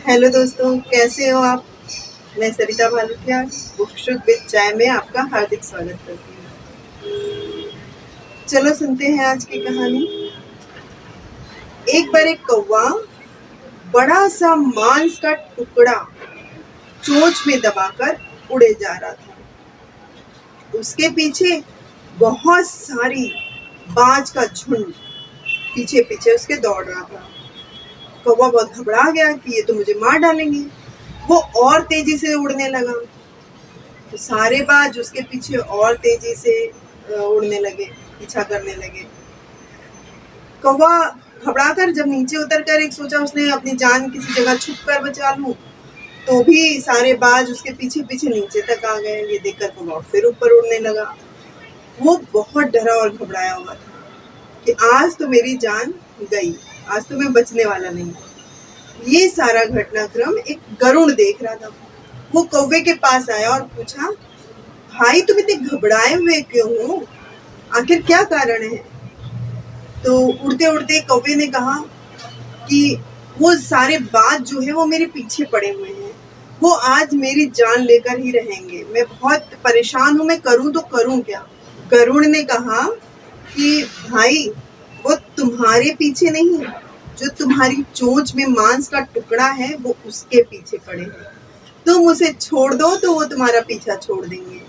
Hello दोस्तों, कैसे हो आप। मैं सरिता भालुटिया बुकशुक विद चाय में आपका हार्दिक स्वागत करती हूँ। चलो सुनते हैं आज की कहानी। एक बार एक कौवा बड़ा सा मांस का टुकड़ा चोंच में दबाकर उड़े जा रहा था। उसके पीछे बहुत सारी बाज का झुंड पीछे पीछे उसके दौड़ रहा था। कौवा बहुत घबरा गया कि ये तो मुझे मार डालेंगे। वो और तेजी से उड़ने लगा। तो सारे बाज उसके पीछे और तेजी से उड़ने लगे, पीछा करने लगे। कौवा घबराकर जब नीचे उतरकर एक सोचा उसने अपनी जान किसी जगह छुप कर बचा लूं, तो भी सारे बाज उसके पीछे पीछे नीचे तक आ गए। ये देखकर कौवा फिर ऊपर उड़ने लगा। वो बहुत डरा और घबराया हुआ था कि आज तो मेरी जान गई, आज तो मैं बचने वाला नहीं। ये सारा घटनाक्रम एक गरुड़ देख रहा था। वो कौवे के पास आया और पूछा, भाई तुम इतने घबराए हुए क्यों हो, आखिर क्या कारण है। तो उड़ते उड़ते कौवे ने कहा कि वो सारे बाज जो है वो मेरे पीछे पड़े हुए हैं, वो आज मेरी जान लेकर ही रहेंगे। मैं बहुत परेशान हूँ, मैं करूँ तो करूँ क्या। गरुड़ ने कहा कि भाई वो तुम्हारे पीछे नहीं, जो तुम्हारी चोंच में मांस का टुकड़ा है वो उसके पीछे पड़े हैं। तुम उसे छोड़ दो तो वो तुम्हारा पीछा छोड़ देंगे।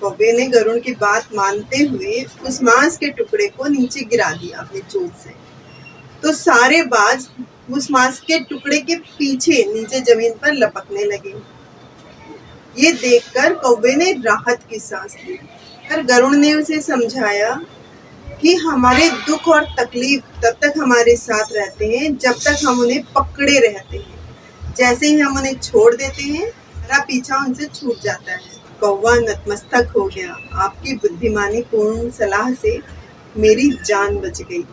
कौवे ने गरुड़ की बात मानते हुए उस मांस के टुकड़े को नीचे गिरा दिया अपनी चोंच से। तो सारे बाज उस मांस के टुकड़े के पीछे नीचे जमीन पर लपकने लगे। ये देखकर कौवे ने राहत की सांस ली, पर गरुड़ ने उसे समझाया कि हमारे दुख और तकलीफ तब तक हमारे साथ रहते हैं जब तक हम उन्हें पकड़े रहते हैं। जैसे ही हम उन्हें छोड़ देते हैं, हमारा पीछा उनसे छूट जाता है। कौवा नतमस्तक हो गया, आपकी बुद्धिमानी पूर्ण सलाह से मेरी जान बच गई।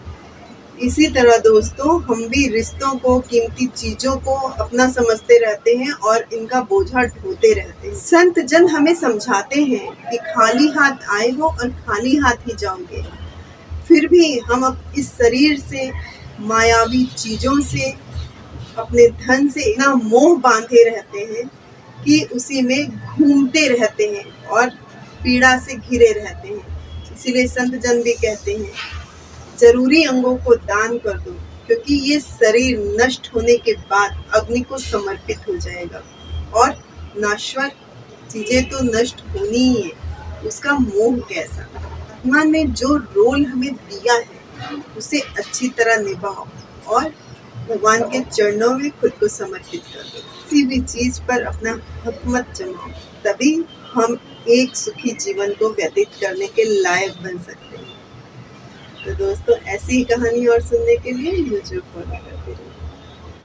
इसी तरह दोस्तों, हम भी रिश्तों को, कीमती चीजों को अपना समझते रहते हैं और इनका बोझा ढोते रहते हैं। संत जन हमें समझाते हैं कि खाली हाथ आए हो और खाली हाथ ही जाओगे। फिर भी हम इस शरीर से, मायावी चीजों से, अपने धन से इतना मोह बांधे रहते हैं कि उसी में घूमते रहते हैं और पीड़ा से घिरे रहते हैं। इसीलिए संत जन भी कहते हैं, जरूरी अंगों को दान कर दो, क्योंकि ये शरीर नष्ट होने के बाद अग्नि को समर्पित हो जाएगा और नाश्वर चीजें तो नष्ट होनी ही है, उसका मोह कैसा। भगवान ने जो रोल हमें दिया है उसे अच्छी तरह निभाओ और भगवान के चरणों में खुद को समर्पित कर दो। किसी भी चीज पर अपना हक मत जमाओ, तभी हम एक सुखी जीवन को व्यतीत करने के लायक बन सकते हैं। तो दोस्तों, ऐसी ही कहानी और सुनने के लिए यूट्यूब फॉलो करते रहिए।